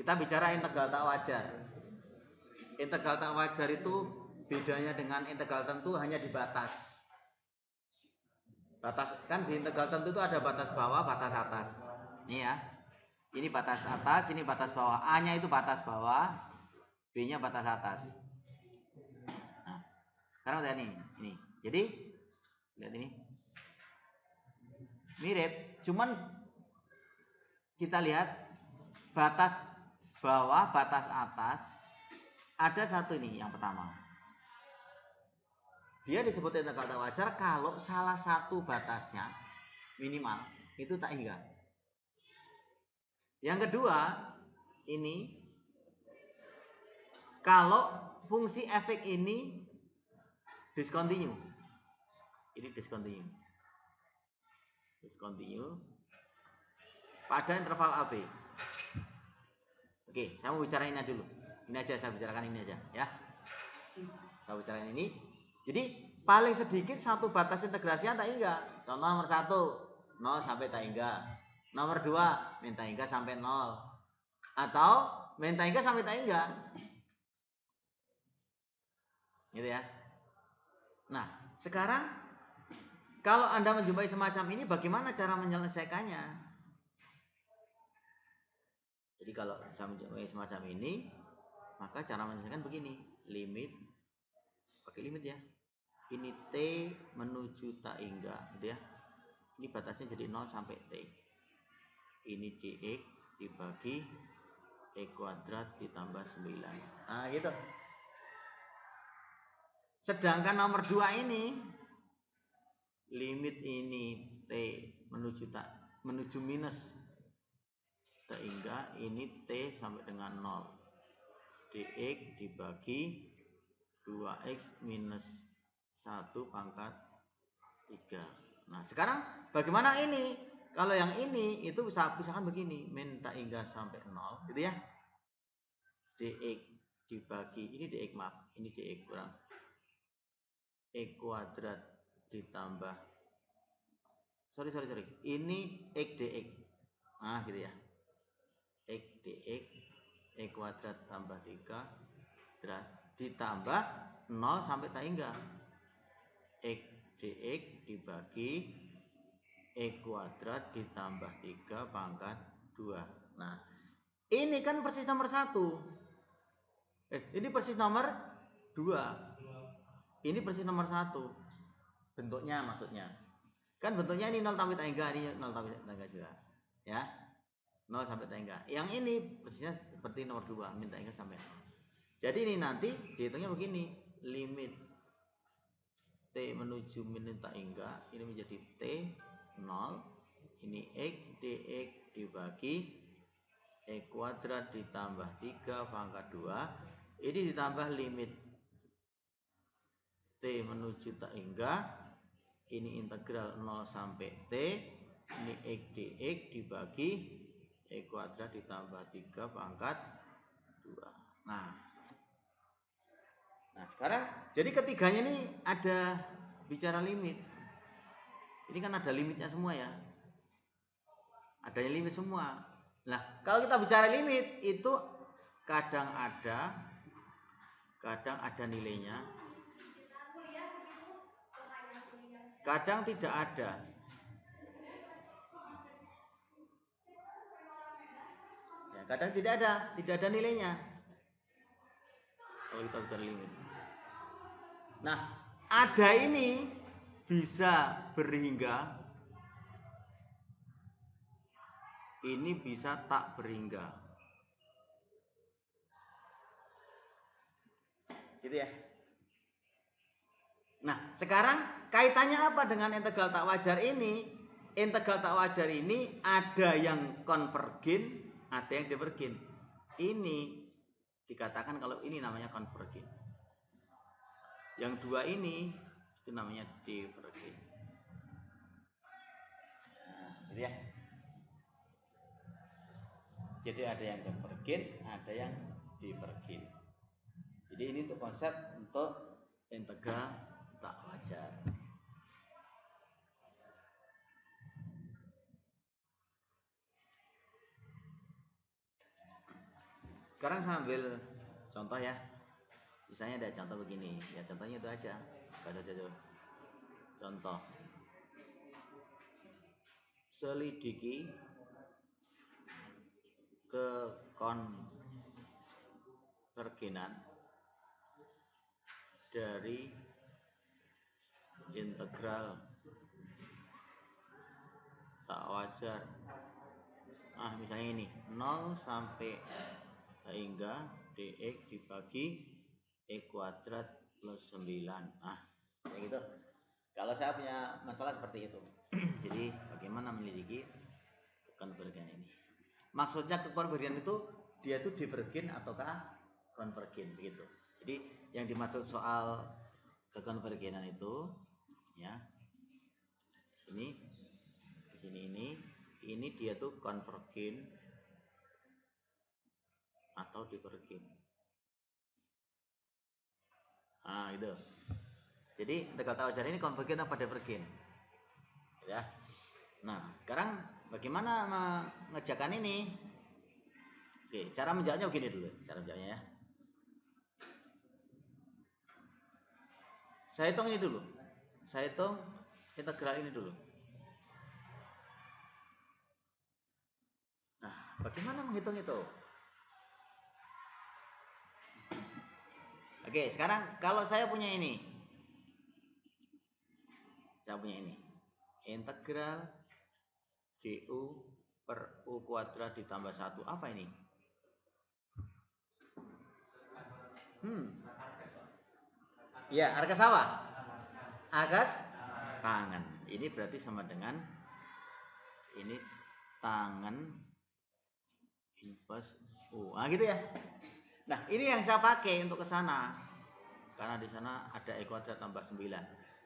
Kita bicara integral tak wajar. Integral tak wajar itu bedanya dengan integral tentu hanya di batas. Batas kan di integral tentu itu ada batas bawah, batas atas. Ini ya. Ini batas atas, ini batas bawah. A-nya itu batas bawah, B-nya batas atas. Nah, sekarang lihat ini. Jadi lihat ini. Mirip, cuman kita lihat batas bawah, batas atas. Ada satu ini yang pertama. Dia disebut integral tak wajar kalau salah satu batasnya minimal itu tak hingga. Yang kedua, ini kalau fungsi efek ini discontinue. Ini discontinue. Discontinue pada interval AB. Oke, saya mau bicara ini dulu. Ini aja saya bicarakan ini aja, ya. Saya bicarakan ini. Jadi paling sedikit satu batas integrasinya tak hingga. Contoh nomor 1, 0 sampai tak hingga. Nomor 2, min tak hingga sampai 0. Atau min tak hingga sampai tak hingga. Gitu ya. Nah, sekarang kalau Anda menjumpai semacam ini, bagaimana cara menyelesaikannya? Jadi kalau saya menjumpai semacam ini, maka cara menyelesaikan begini. Limit, pakai limit ya. Ini T menuju tak hingga, gitu ya. Ini batasnya jadi 0 sampai T. Ini dx dibagi E kuadrat ditambah 9. Nah gitu. Sedangkan nomor 2 ini, limit ini T menuju minus tak hingga, ini T sampai dengan 0. Dx dibagi 2x minus 1 pangkat 3. Nah sekarang bagaimana ini? Kalau yang ini itu bisa misalkan begini, min tak hingga sampai 0 gitu ya. Dx dibagi, ini dx maaf, ini dx kurang E kuadrat ditambah sorry ini x dx. Nah gitu ya. X dx E kuadrat tambah 3 ditambah 0 sampai tak hingga X dx dibagi E kuadrat ditambah 3 pangkat 2. Nah ini kan persis nomor 1. Ini persis nomor 2. Ini persis nomor 1. Bentuknya maksudnya. Kan bentuknya ini 0 sampai tak hingga, ini 0 sampai tak hingga juga. Ya. 0 sampai tak hingga. Yang ini persisnya seperti nomor 2, min tak hingga sampai 0. Jadi ini nanti dihitungnya begini. Limit T menuju min tak hingga, ini menjadi T 0. Ini X dx dibagi E kuadrat ditambah 3 pangkat 2. Ini ditambah limit T menuju tak hingga, ini integral 0 sampai T, ini X dx dibagi E kuadrat ditambah 3 pangkat 2. Nah sekarang jadi ketiganya ini ada bicara limit. Ini kan ada limitnya semua ya. Adanya limit semua. Nah kalau kita bicara limit itu kadang ada nilainya, kadang tidak ada. Ya, kadang tidak ada nilainya. Kalau kita bicara limit. Nah, ada ini bisa berhingga, ini bisa tak berhingga. Gitu ya. Nah, sekarang kaitannya apa dengan integral tak wajar ini? Integral tak wajar ini ada yang konvergen, ada yang divergen. Ini dikatakan kalau ini namanya konvergen. Yang dua ini itu namanya divergen. Nah, gitu ya. Jadi ada yang konvergen, ada yang divergen. Jadi ini untuk konsep untuk integral tak wajar. Sekarang saya ambil contoh ya. Misalnya ada contoh begini. Ya contohnya itu aja. Gak ada contoh. Selidiki kekonvergenan dari integral tak wajar. Misalnya ini 0 sampai hingga dx dibagi e kuadrat plus 9. Kayak gitu. Kalau saya punya masalah seperti itu. Jadi bagaimana menyelidiki kekonvergen ini? Maksudnya kekonvergen itu dia itu divergen ataukah konvergen begitu. Jadi yang dimaksud soal kekonvergenan itu ya ini di sini ini dia tuh konvergen atau divergen. Itu. Jadi integral tak wajar ini konvergen apa divergen? Ya. Nah, sekarang bagaimana mengerjakan ini? Oke, cara menjawabnya begini dulu. Cara menjawabnya ya. Saya hitung ini dulu. Saya hitung integral ini dulu. Nah, bagaimana menghitung itu? Oke, sekarang kalau saya punya ini. Saya punya ini. Integral du per u kuadrat ditambah 1. Apa ini? Ya, arkas apa? Arkas tangan. Ini berarti sama dengan ini tangan inverse u. Gitu ya. Nah, ini yang saya pakai untuk ke sana. Karena di sana ada e kuadrat tambah 9.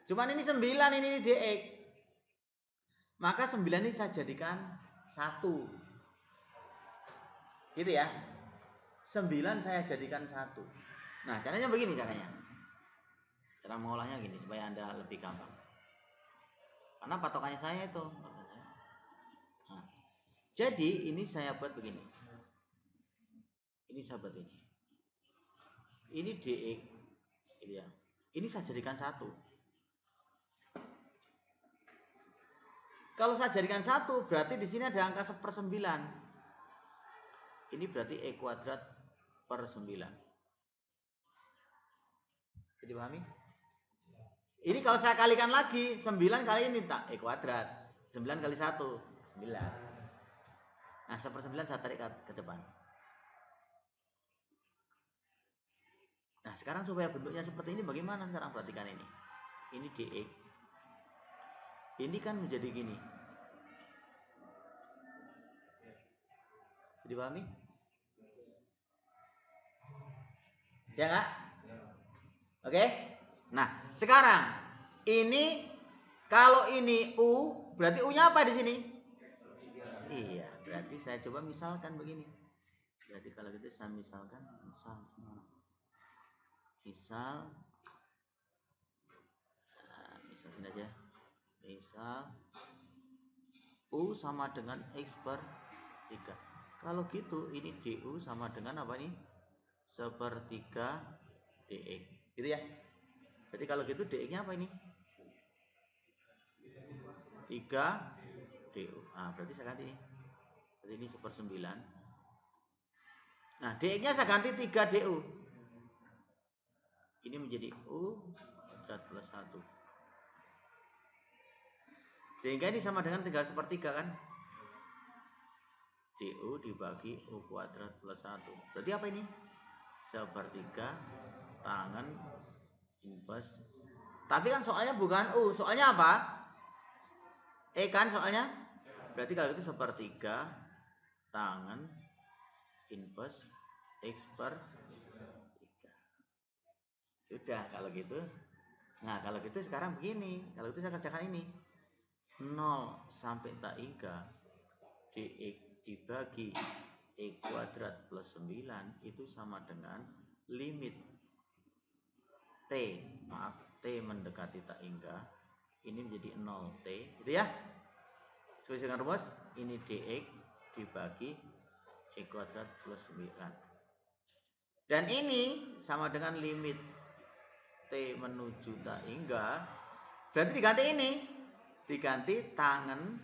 Cuman ini 9 ini dx. Maka 9 ini saya jadikan 1. Gitu ya. 9 saya jadikan 1. Nah, caranya begini caranya. Cara mengolahnya gini supaya Anda lebih gampang. Karena patokannya saya itu. Nah, jadi ini saya buat begini. Ini saya buat ini. Ini dx. Gitu ya. Ini saya jadikan 1. Kalau saya jadikan 1, berarti di sini ada angka 1/9. Ini berarti e kuadrat per 9. Jadi pahami? Ini kalau saya kalikan lagi, 9 kali ini tak e kuadrat. 9 kali 1, 9. Nah, 1/9 saya tarik ke depan. Nah, sekarang supaya bentuknya seperti ini bagaimana sekarang? Perhatikan ini. Ini dx. Ini kan menjadi gini. Dipahami? Ya nggak? Oke? Nah, sekarang ini kalau ini u, berarti u-nya apa di sini? Iya, berarti saya coba misalkan begini. Berarti kalau gitu saya misalkan misal sini aja. Misal u sama dengan x per 3. Kalau gitu ini du sama dengan apa nih? 1/3 dx. Gitu ya. Jadi kalau gitu dx-nya apa ini? 3 du. Berarti saya ganti ini. Berarti ini 1/9. Nah, dx-nya saya ganti 3 du. Ini menjadi u kuadrat plus 1. Sehingga ini sama dengan 3/3 kan? Du dibagi u kuadrat plus 1. Berarti apa ini? 1/3 tangan inverse. Tapi kan soalnya bukan u, soalnya apa? E kan soalnya. Berarti kalau itu 1/3 tangan inverse x per 3. Sudah kalau gitu. Nah, kalau gitu sekarang begini. Kalau itu saya kerjakan ini. 0 sampai tak hingga dx dibagi e kuadrat plus 9 itu sama dengan limit t mendekati tak hingga ini menjadi 0t, gitu ya. Sesuai dengan rumus ini dx dibagi e kuadrat plus 9. Dan ini sama dengan limit T menuju tak hingga. Berarti diganti ini. Diganti tangen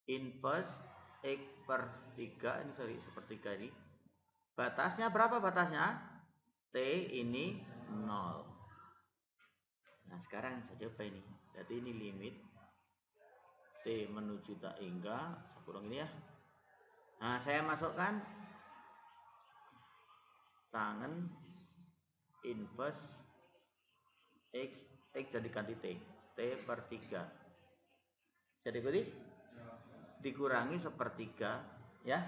inverse X per 3. Ini sorry, sepertiga ini. Batasnya berapa batasnya? T ini 0. Nah sekarang saya coba ini. Jadi ini limit T menuju tak hingga. Saya kurang ini ya. Nah saya masukkan tangen inverse X jadi ganti T per 3. Jadi ikuti dikurangi sepertiga ya,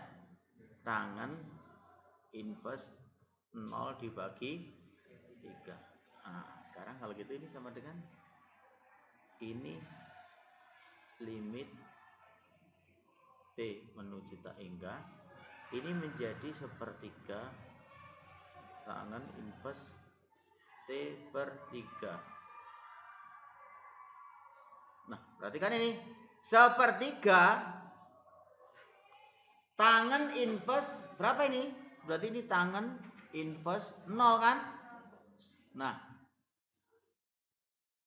tangen inverse 0 dibagi 3. Nah sekarang kalau gitu ini sama dengan ini limit T menuju tak hingga, ini menjadi sepertiga tangen inverse T per 3. Nah, perhatikan ini. Sepertiga tangen inverse berapa ini? Berarti ini tangen inverse 0 kan? Nah,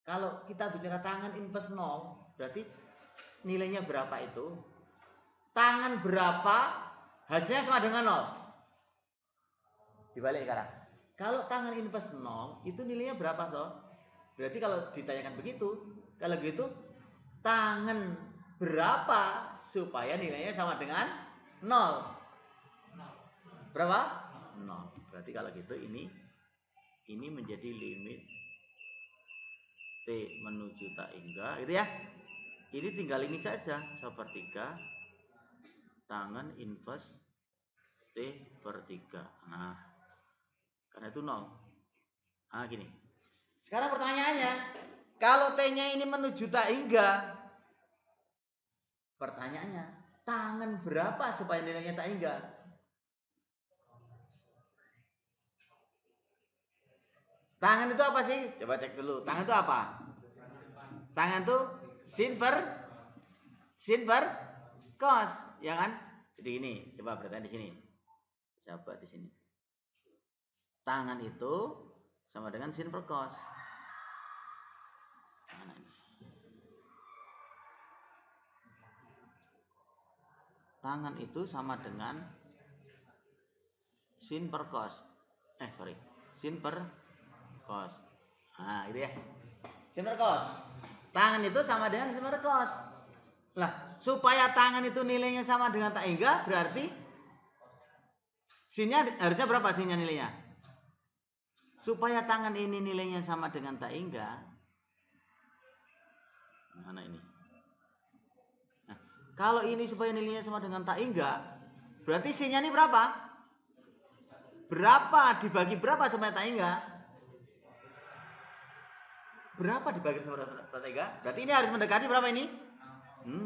kalau kita bicara tangen inverse 0, berarti nilainya berapa itu? Tangen berapa hasilnya sama dengan 0? Dibalik sekarang. Kalau tangen inverse 0, itu nilainya berapa, so? Berarti kalau ditanyakan begitu, kalau gitu tangen berapa supaya nilainya sama dengan 0? Berapa? 0. Berarti kalau gitu ini menjadi limit T menuju tak hingga, gitu ya. Ini tinggal ini saja, sepertiga tangen inverse T per 3. Nah, karena itu 0. Nah, gini. Sekarang pertanyaannya, kalau T-nya ini menuju tak hingga, pertanyaannya, tangen berapa supaya nilainya tak hingga? Tangan itu apa sih? Coba cek dulu. Tangan itu apa? Tangan itu sin per cos, ya kan? Jadi ini, coba perhatikan di sini. Coba di sini. Tangan itu sama dengan sin per cos. Nah, ini. Tangan itu sama dengan sin per cos. Sin per cos. Nah, itu ya. Sin per cos. Tangan itu sama dengan sin per cos. Lah, supaya tangan itu nilainya sama dengan tak hingga, berarti sinnya harusnya berapa sinnya nilainya? Supaya tangan ini nilainya sama dengan tak hingga. Mana ini? Nah, kalau ini supaya nilainya sama dengan tak hingga, berarti sinnya ini berapa? Berapa dibagi berapa supaya tak hingga? Berapa dibagi sama tak hingga? Berarti ini harus mendekati berapa ini? 0.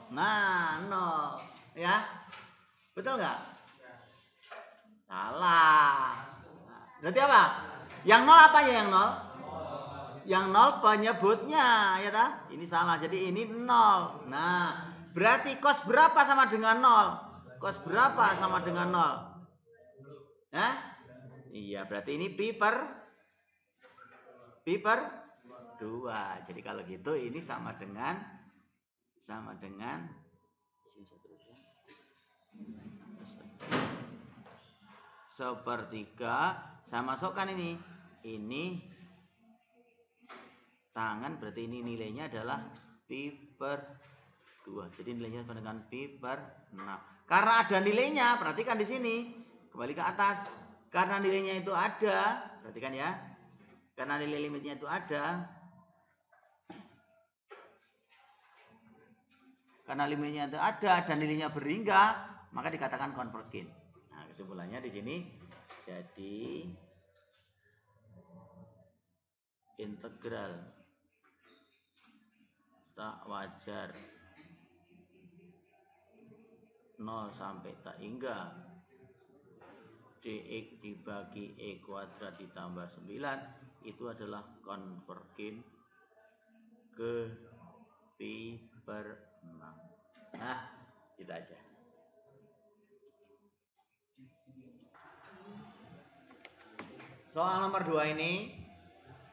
Nah, 0. Ya. Betul nggak? Salah. Berarti apa? Yang 0 apa ya yang 0? Yang 0 penyebutnya, ya tak? Ini salah. Jadi ini 0. Nah, berarti cos berapa sama dengan 0? Cos berapa sama dengan 0? Hah? Iya, berarti ini pi per 2. Jadi kalau gitu ini sama dengan sepertiga. Saya masukkan ini tangan, berarti ini nilainya adalah pi per 2. Jadi nilainya sama dengan pi per 6. Karena ada nilainya, perhatikan di sini. Kembali ke atas. Karena nilainya itu ada, perhatikan ya. Karena nilai limitnya itu ada. Karena limitnya itu ada dan nilainya berhingga, maka dikatakan convergent. Nah, kesimpulannya di sini jadi integral tak wajar 0 sampai tak hingga dx dibagi e kuadrat ditambah 9 itu adalah convergent ke pi per 6. Nah, itu aja. Soal nomor 2 ini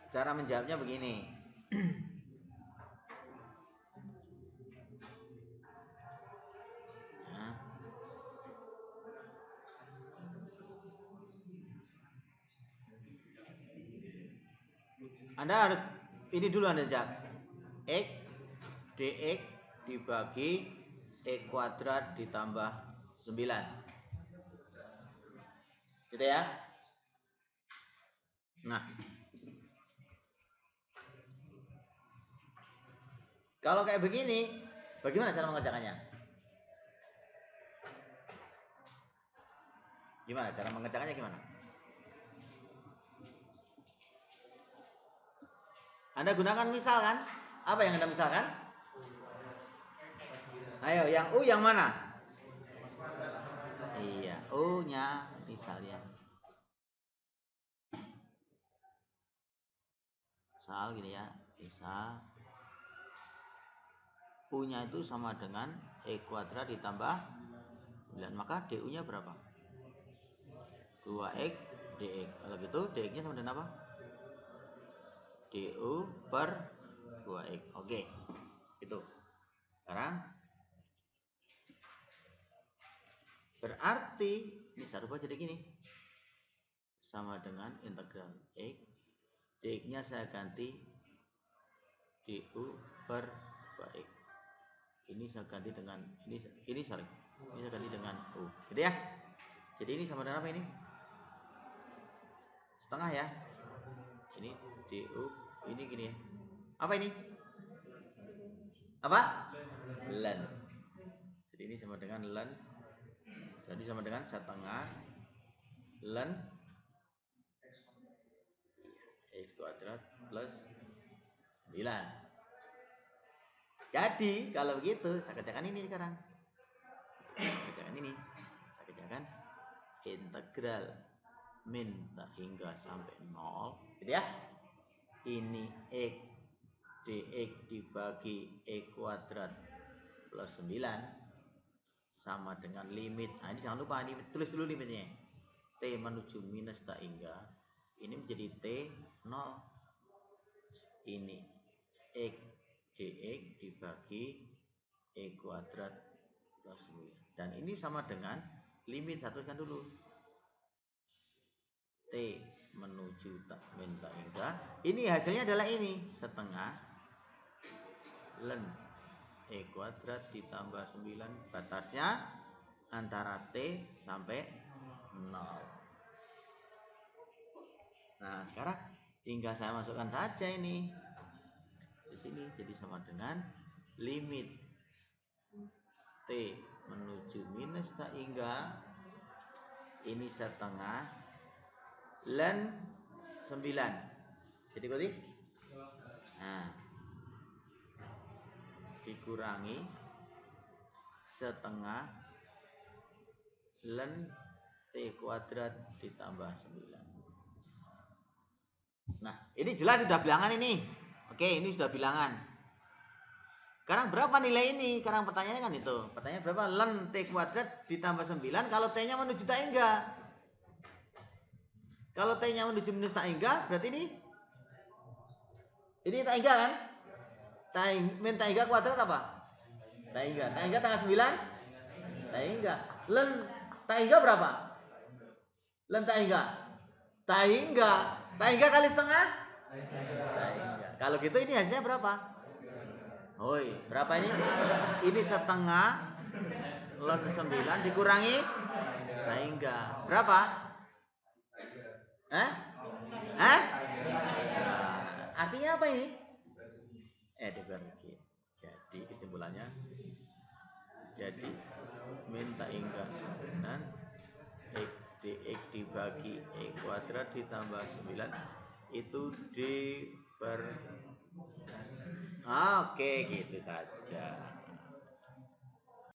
cara menjawabnya begini. Anda harus ini dulu Anda jawab. X dx dibagi x kuadrat ditambah 9. Gitu ya. Nah, kalau kayak begini, bagaimana cara mengerjakannya? Gimana cara mengerjakannya gimana? Anda gunakan misal kan? Apa yang Anda misalkan? Ayo, yang U yang mana? Iya, U-nya misalnya. Misal gini ya, misal U-nya itu sama dengan E kuadrat ditambah 9. Maka DU-nya berapa? 2X dx. Kalau gitu dx-nya sama dengan apa? DU per 2X. Oke. Itu. Sekarang berarti bisa rubah jadi gini. Sama dengan integral X. Dx-nya saya ganti DU per 2X. Ini saya ganti dengan ini saya ganti dengan U. Gitu ya. Jadi ini sama dengan apa ini? Setengah ya. Ini DU, ini gini ya. Apa ini? Apa? Ln. Jadi ini sama dengan ln. Jadi sama dengan setengah ln x kuadrat plus 9. Jadi kalau begitu saya kerjakan ini sekarang. Saya kerjakan ini. Saya kerjakan integral min tak hingga sampai 0. Gitu ya. Ini x dx dibagi x kuadrat plus 9 sama dengan limit. Nah, ini jangan lupa, ini tulis dulu limitnya. T menuju minus tak hingga. Ini menjadi T 0. Ini X dx dibagi E kuadrat plus 9. Dan ini sama dengan limit, saya tuliskan dulu. T menuju tak min tak hingga. Ini hasilnya adalah ini. Setengah ln E kuadrat ditambah 9. Batasnya antara T sampai 0. Nah, sekarang tinggal saya masukkan saja ini di sini, jadi sama dengan limit T menuju minus tak hingga ini setengah ln 9. Jadi berarti nah, dikurangi setengah ln T kuadrat ditambah 9. Nah, ini jelas sudah bilangan ini. Oke, ini sudah bilangan. Sekarang berapa nilai ini? Sekarang pertanyaannya kan itu. Pertanyaan berapa? Ln T kuadrat ditambah 9 kalau T-nya menuju tak hingga. Kalau T-nya menuju minus tak hingga, berarti ini tak hingga kan? Min tak hingga kuadrat apa? Tak hingga. Tak hingga tanggal 9? Tak hingga. Ln tak hingga berapa? Ln tak hingga. Tak hingga. Tak hingga kali setengah? Tak hingga. Kalau gitu ini hasilnya berapa? Hoi, berapa ini? Ini setengah ln 9 dikurangi tak hingga. Berapa? Hah? Hah? Artinya apa ini? Dibagi. Jadi kesimpulannya jadi min tak hingga dan x dx dibagi e kuadrat ditambah 9 itu d per oke, gitu saja.